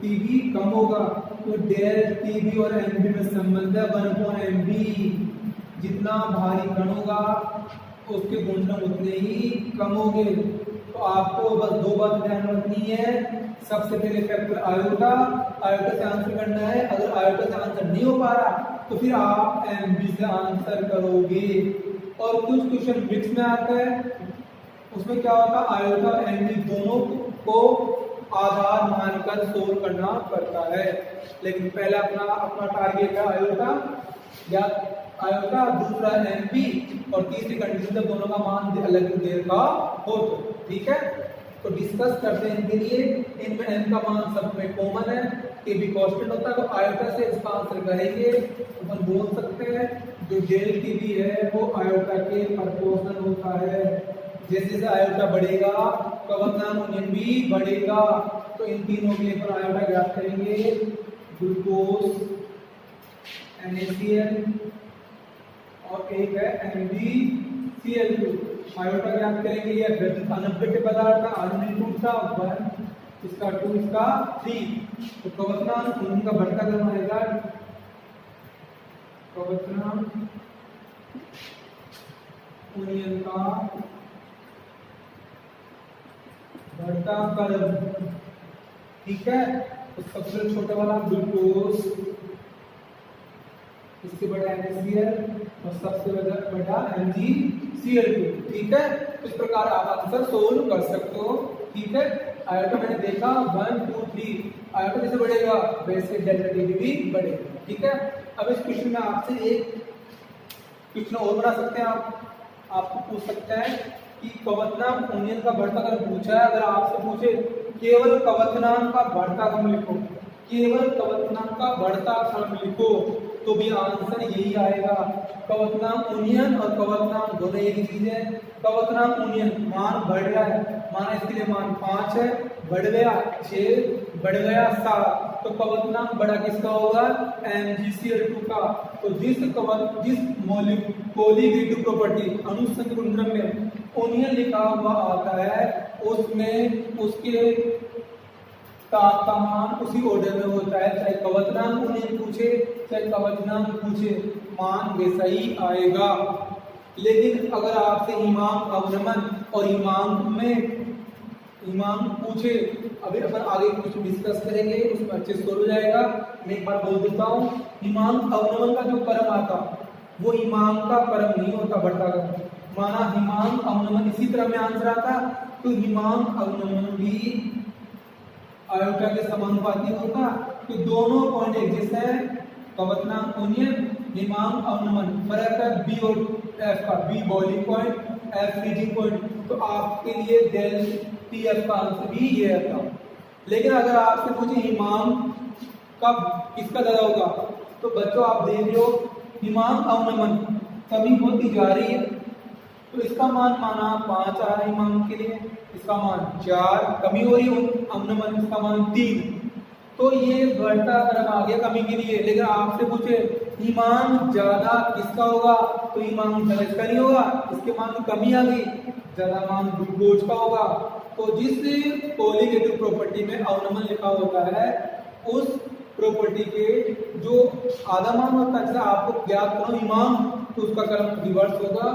टीबी कम होगा। तो डेल्टा टीबी और एमबी में संबंध है 1/mb। जितना भारी कण होगा उसके गुणधर्म उतने ही कम होंगे। तो आपको बस दो बात ध्यान रखनी है। सबसे पहले फैक्टर आयोटा, आयोटा से आंसर करना है। अगर आयोटा से आंसर नहीं हो पा रहा तो फिर आप एमबी से आंसर करोगे। और कुछ क्वेश्चन मिक्स में आता है, उसमें क्या होता है आयोटा और एमबी दोनों को आधार मानकर सोल्व करना पड़ता है। लेकिन पहला अपना टारगेट है आयोटा या आयोटा, दूसरा एमबी, और तीसरी कंडीशन जब दोनों का मान अलग देर का हो तो, ठीक है। तो डिस्कस करते हैं इनके लिए। इनमें एम का मान सब में कॉमन है, केबी कांस्टेंट होता है, तो आयोटा से इसका आंसर करेंगे। अपन बोल सकते हैं जो डेल्टा टीबी है वो आयोटा के प्रोपोर्शनल होता है। जैसे जैसे आयोटा बढ़ेगा कवकनांक उन्नयन भी बढ़ेगा। तो इन तीनों के लिए आयोटा ज्ञात करेंगे। ग्लूकोज NaCl और एक है MgCl2। आयोटा ज्ञात करेंगे। ये अनअपडेटेड पदार्थ का आधुनिक रूप था 1, इसका 2, इसका 3। तो कवकनांक उनका बढ़ता क्रम आएगा। कवकनांक उन्नयन का बढ़ता क्रम, ठीक है। तो सबसे छोटा वाला ग्लूकोज, इससे बड़ा NaCl और सबसे बड़ा MgCl2, ठीक है। इस प्रकार आप आंसर सोल्व कर सकते हो, ठीक है। आयोटा मैंने देखा 1, 2, 3, आयोटा जैसे बढ़ेगा वैसे डेल्टा टीबी भी बढ़ेगा, ठीक है। अब इस क्वेश्चन में आपसे एक क्वेश्चन और बना सकते हैं। आपको पूछ सकता है कि कवकनांक उन्नयन का बढ़ता क्रम पूछा है। अगर आपसे पूछे केवल कवकनांक का बढ़ता क्रम लिखो, केवल कवकनांक का बढ़ता क्रम लिखो, तो भी आंसर यही आएगा। कवकनांक उन्नयन और कवकनांक दोनों एक ही चीज है। कवकनांक उन्नयन मान बढ़ रहा है, माना इसके लिए मान 5 है, बढ़ गया 6, बढ़ गया 7, तो कवकनांक बड़ा किसका होगा MgCl2 का। तो जिस कोलिगेटिव प्रॉपर्टी अनुसंग गुणधर्म में उन्नयन लिखा हुआ आता है उसमें उसके ताप का मान उसी ऑर्डर में होता है, चाहे कवचनांक उन्हें पूछे चाहे कवचनांक पूछे, मान वैसा ही आएगा। लेकिन अगर आपसे हिमांक अवनमन और हिमांक पूछे, अभी अपन आगे कुछ डिस्कस करेंगे, उसमें अच्छे से हो जाएगा। मैं एक बार बोल देता हूँ, हिमांक अवनमन का जो क्रम आता वो हिमांक का क्रम नहीं होता, बढ़ता क्रम। माना हिमांक अवनमन इसी तरह में आंसर आता, तो हिमांक अवनमन भी आयोटा के समानुपाती होगा। तो दोनों पॉइंट एक जैसे है, कवचनांक उन्नयन, हिमांक अवनमन, फर्क है बी और एफ का, B boiling point, F freezing point. तो आपके लिए डेल टी एफ का आंसर भी ये था। लेकिन अगर आपसे पूछे हिमांक कब किसका ज्यादा होगा, तो बच्चों आप देख लो हिमांक अवनमन कमी होती जा रही है, तो इसका मान माना 5 आ रहा है हिमांक के लिए, इसका मान 4, कमी हो रही है अवनमन, इसका मान 3। तो ये बढ़ता क्रम आ गया कमी के लिए। लेकिन आपसे पूछे हिमांक ज्यादा किसका होगा, तो हिमांक ज्यादा इसका नहीं होगा, इसके मान की कमी आ गई, ज्यादा मान ग्लूकोज का होगा। तो जिस कोलिगेटिव प्रॉपर्टी में अवनमन लिखा होता है, उस प्रॉपर्टी के जो आधा मान होता है, जैसे आपको ज्ञात करो हिमांक, तो उसका क्रम रिवर्स होगा।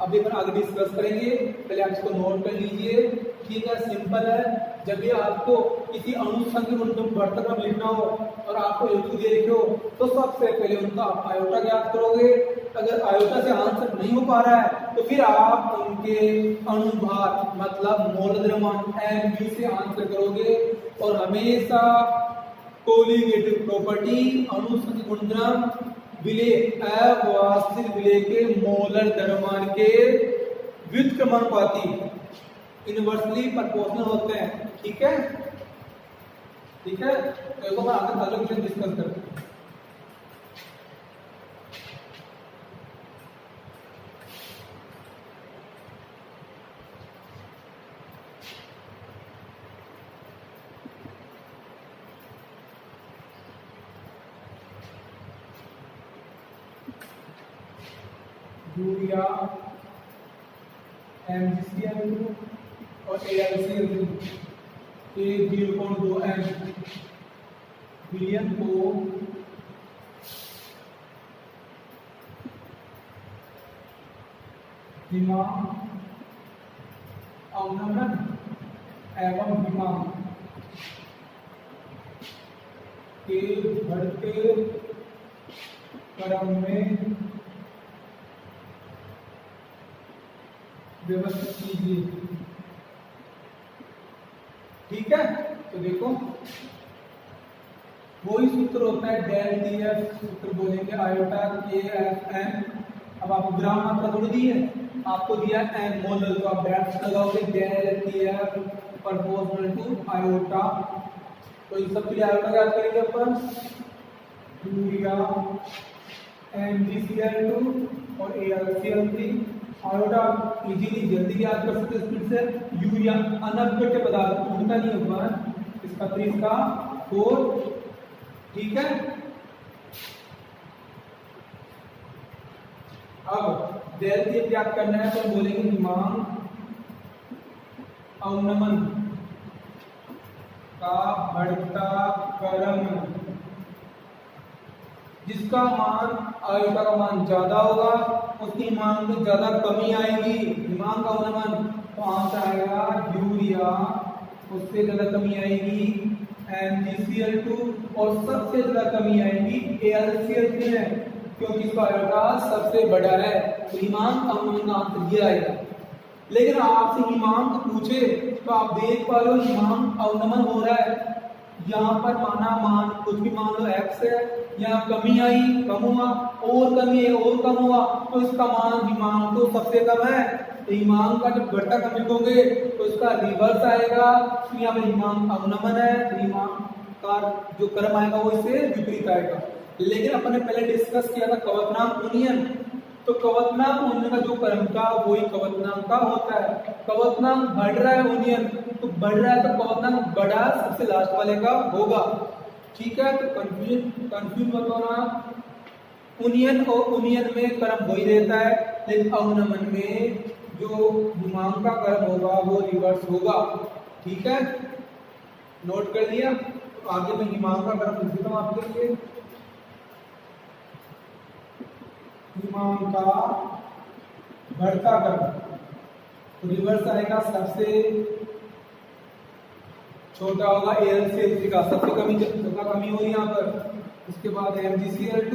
अभी अपन आगे डिस्कस करेंगे, पहले आप इसको नोट कर लीजिए, ठीक है। सिंपल है, जब भी आपको किसी अणु संख्या बढ़ता क्रम लिखना हो और आपको हेतु दे रखे हो, तो सबसे पहले उनका आप आयोटा ज्ञात करोगे। अगर आयोटा से आंसर नहीं हो पा रहा है, तो फिर आप उनके अनुभार मतलब मोल द्रव्यमान mu से आंसर करोगे। और हमेशा कोलिगेटिव प्रॉपर्टी अणु संख्या गुणधर्म विलेय अवास्तविक विलेय के मोलर द्रव्यमान के व्युत्क्रमानुपाती इनवर्सली प्रोपोर्शनल होते हैं, ठीक है, ठीक है। तो एक बार आगे ताल्लुक से डिस्कस करते हैं। यूरिया MgCl2 और AlCl2 एक 0.2 m विलयन को हिमांक अवनमन एवं हिमांक के बढ़ते क्रम में व्यवस्थित कीजिए, ठीक है। तो देखो वही सूत्र होता है डेल टी एफ, सूत्र बोलेंगे आयोटा के एफ एन। अब आपको ग्राम मात्रा थोड़ी दी है, आपको दिया एन मोलर, तो आप ब्रैकेट लगाओगे del T F proportional to iota. तो इस सब के लिए आयोटा याद करेंगे अपन, यूरिया MgCl2 और AlCl3। आयोटा इजीली जल्दी याद कर सकते स्पीड से। यूरिया अनअपघट्य पदार्थ उल्टा नहीं होगा, इसका 3 का 4, ठीक है। अब डेल टी याद करना है, तो बोलेंगे हिमांक अवनमन का बढ़ता क्रम, जिसका मान आयोटा का मान ज्यादा होगा उसकी मान में ज्यादा कमी आएगी। हिमांक अवनमन तो आंसर आएगा यूरिया, उससे ज्यादा कमी आएगी MgCl2 और सबसे ज्यादा कमी आएगी AlCl3 में, क्योंकि इसका आयोटा सबसे बड़ा है। तो हिमांक अवनमन का आंसर ये आएगा। लेकिन आपसे हिमांक पूछे तो आप देख पा रहे हो हिमांक अवनमन हो रहा है, यहाँ पर माना मान कुछ भी मान लो x है, यहाँ कमी आई, कम हुआ, और कमी है और कम हुआ, तो इसका मान हिमांक तो सबसे कम है। तो हिमांक का जब बढ़ता कम लिखोगे तो इसका रिवर्स आएगा। तो यहाँ पर हिमांक अवनमन है, तो हिमांक का जो क्रम आएगा वो इससे विपरीत आएगा। लेकिन अपन ने पहले डिस्कस किया था कवचनांक उन्नयन, तो कवचनांक उन्नयन का जो क्रम था वही कवचनांक का होता है। कवचनांक बढ़ रहा है उन्नयन, तो बढ़ रहा है तो कवचनांक बड़ा सबसे लास्ट वाले का होगा, ठीक है। तो कंफ्यूज मत होना, उन्नयन और उन्नयन में क्रम वही रहता है, लेकिन अवनमन में जो हिमांक का क्रम होगा वो रिवर्स होगा, ठीक है। नोट कर लिया। तो आगे मैं हिमांक का ग्राफ लिख देता हूँ आपके लिए। हिमांक का बढ़ता ग्राफ, तो रिवर्स आएगा, सबसे छोटा होगा AlCl3 का, सबसे कमी जगह कमी हो रही है यहाँ पर। उसके बाद MgCl2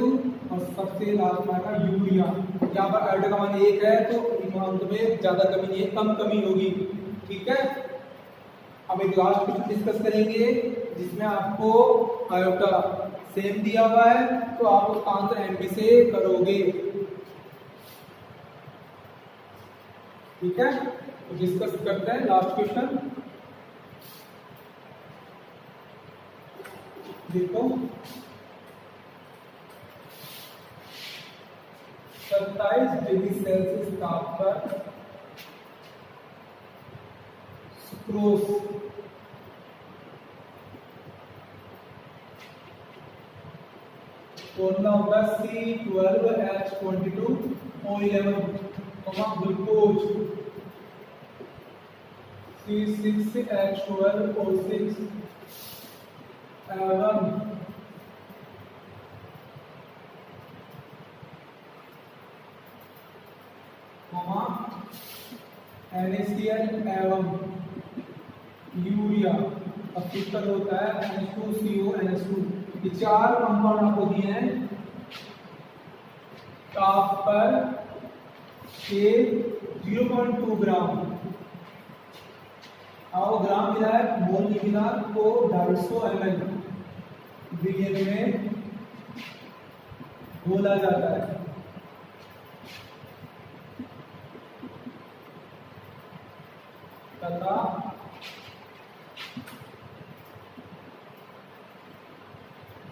और सबसे लास्ट में आएगा यूरिया। यहाँ पर आयोडा का मान 1 है तो हिमांक में ज्यादा कमी नहीं है, कम कमी होगी। ठीक है, अब एक लास्ट क्वेश्चन डिस्कस करेंगे जिसमें आपको आयोटा सेम दिया हुआ है, तो आप उसका आंसर MB से करोगे। ठीक है, तो डिस्कस करते हैं लास्ट क्वेश्चन। देखो 27 डिग्री सेल्सियस ताप पर सुक्रोज फॉर्मूला होगा C12H22O11, ग्लूकोज C6H12O6 एवं NaCl एवं यूरिया। अब फिर होता है NH2CO NH2। ये चार कंपाउंड आपको दिए हैं ताप पर के 0.2 ग्राम, और ग्राम मिला है, मोल नहीं मिला, तो 250 ml विलियन में घोला जाता है। तथा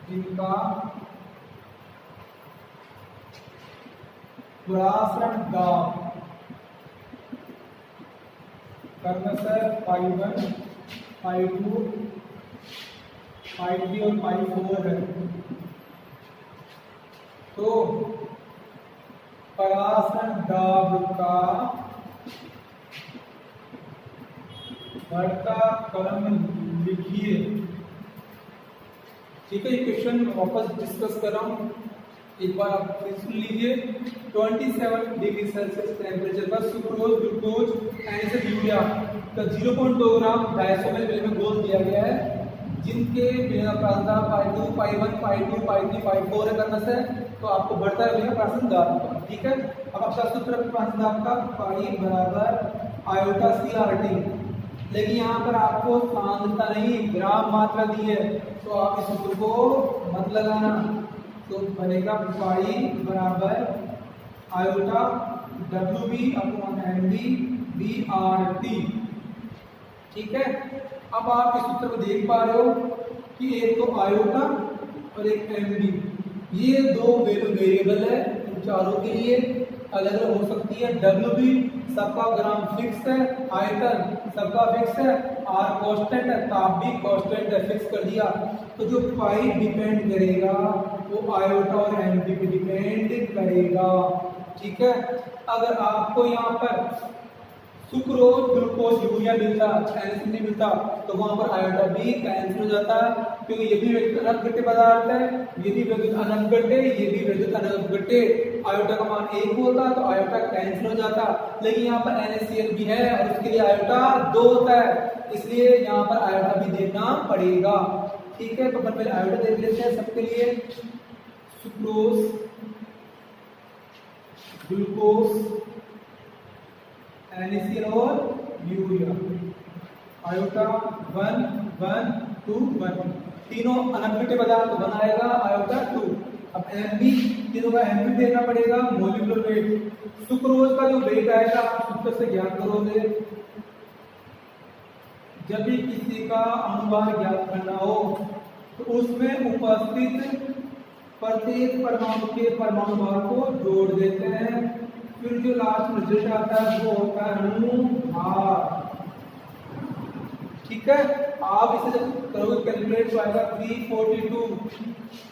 जिनका पुरासरण दाब क्रमशः π1, π2, π3 और π4 है, तो परासरण दाब का बढ़ता क्रम लिखिए। ठीक है, ये क्वेश्चन वापस डिस्कस कर रहा हूँ, एक बार आप फिर सुन लीजिए। 27 डिग्री सेल्सियस टेम्परेचर पर सुक्रोज, ग्लूकोज एंड यूरिया का 0.2 ग्राम 250 ml में घोल दिया गया है, जिनके प्रासंदा π2, π1, π2, π3, π4 है करना से, तो आपको बढ़ता है प्रासंग दाब। ठीक है, अब आप सूत्र प्रासंग दाब का पाई बराबर आयोटा CRT, लेकिन यहाँ पर आपको सांद्रता नहीं ग्राम मात्रा दी है, तो आप इस सूत्र को मत लगाना। तो बनेगा पाई बराबर iota WB upon MB BRT। ठीक है, अब आप इस सूत्र को देख पा रहे हो कि एक तो आयोटा और एक MB, ये दो वैल्यू वेरिएबल है, चारों के लिए अलग अलग हो सकती है। WB सबका ग्राम फिक्स है, आयतन सबका फिक्स है, R कांस्टेंट है, ताप भी कांस्टेंट है, फिक्स कर दिया। तो जो पाई डिपेंड करेगा वो आयोटा और MB पे डिपेंड करेगा। ठीक है, अगर आपको यहाँ पर सुक्रोज, ग्लूकोज, यूरिया मिलता, NaCl नहीं मिलता, तो वहां पर आयोटा भी कैंसिल हो जाता है, क्योंकि ये भी अनपघट्य पदार्थ है, ये भी विद्युत अनपघट्य, ये भी विद्युत अनपघट्य। आयोटा का मान 1 होता तो आयोटा कैंसिल हो जाता, लेकिन यहाँ पर NaCl भी है और उसके लिए आयोटा 2 होता है, इसलिए यहाँ पर आयोटा भी देना पड़ेगा। ठीक है, तो पहले आयोटा देख लेते हैं सबके लिए। सुक्रोज, ग्लूकोज, NaCl और यूरिया, आयोटा 1, 1, 2, 1, तीनों अनपघट्य पदार्थ बनाएगा, आयोटा 2। अब MB, तीनों का MB देखना पड़ेगा, मोलिकुलर वेट। सुक्रोज का जो वेट आएगा आप सूत्र से ज्ञात करोगे। जब भी किसी का अनुभार ज्ञात करना हो तो उसमें उपस्थित प्रत्येक परमाणु के परमाणु भार को जोड़ देते हैं, फिर जो लास्ट में रिजल्ट आता है वो होता है अनुभार। ठीक है, आप इसे जब करोगे कैलकुलेट तो आएगा 342,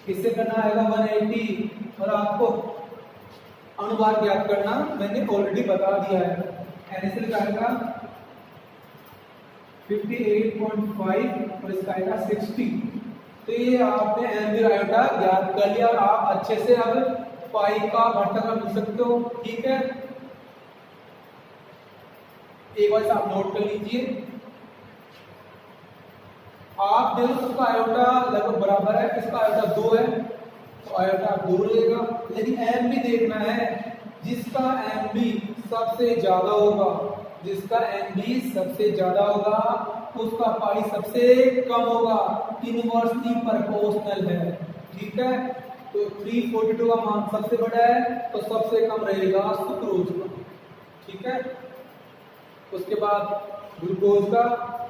इससे करना आएगा 180, और आपको अनुभार ज्ञात करना मैंने ऑलरेडी बता दिया है। NaCl का आएगा 58.5 और इसका आएगा 60। तो ये आपने एम आयोटा ज्ञात कर लिया और आप अच्छे से अब पाई का घटक मिल सकते हो। ठीक है, एक बार आप नोट कर लीजिए। आप देखो सबका आयोटा लगभग बराबर है, इसका आयोटा 2 है तो आयोटा 2 रहेगा, लेकिन एम भी देखना है। जिसका एम भी सबसे ज्यादा होगा, जिसका एम भी सबसे ज्यादा होगा उसका पाई सबसे कम होगा, इनवर्सली प्रोपोर्शनल है। ठीक है, तो 342 का मान सबसे बड़ा है तो सबसे कम रहेगा सुक्रोज का। ठीक है, उसके बाद ग्लूकोज का,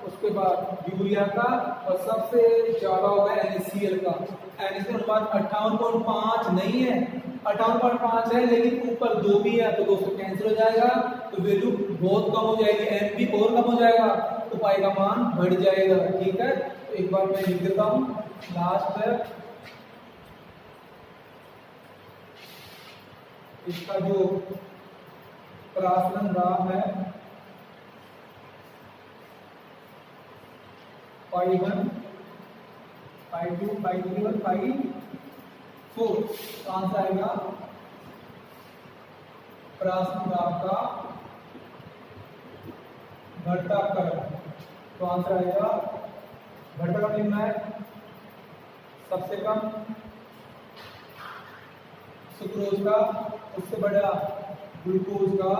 उसके बाद यूरिया का और सबसे ज्यादा होगा NaCl का। NaCl अनुपात 58.5 नहीं है, 58.5 है लेकिन ऊपर 2 भी है तो 200 कैंसिल हो जाएगा तो वैल्यू बहुत कम हो जाएगी, एम भी और कम हो जाएगा तो पाई का मान बढ़ जाएगा। ठीक है, तो एक बार मैं लिख देता हूं लास्ट है इसका जो प्राचलन ग्राफ है पाई 1, पाई 2, पाई 3 और पाई 4। तो आंसर आएगा प्राचलन ग्राफ का घटक। तो आंसर आएगा घटक निम्न है, सबसे कम सुक्रोज का, उससे बड़ा ग्लूकोज का,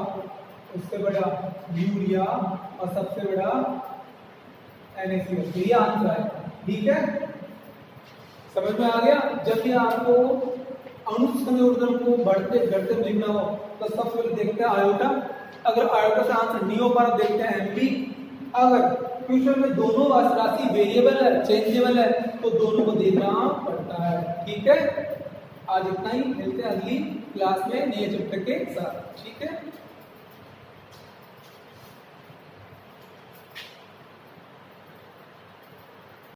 उससे बड़ा यूरिया और सबसे बड़ा NaCl। तो ये आंसर है। ठीक है, समझ में आ गया। जब भी आपको अनुष्क्रम ऊर्ध्वक्रम को बढ़ते घटते लिखना हो तो सबसे पहले देखते हैं आयोटा। अगर आयोटा से आंसर नहीं हो पा रहा देखते हैं एमपी। अगर क्वेश्चन में दोनों राशि वेरिएबल है, चेंजेबल है तो दोनों को देखना पड़ता है। ठीक है, आज इतना ही, मिलते हैं अगली क्लास में नए चैप्टर के साथ। ठीक है।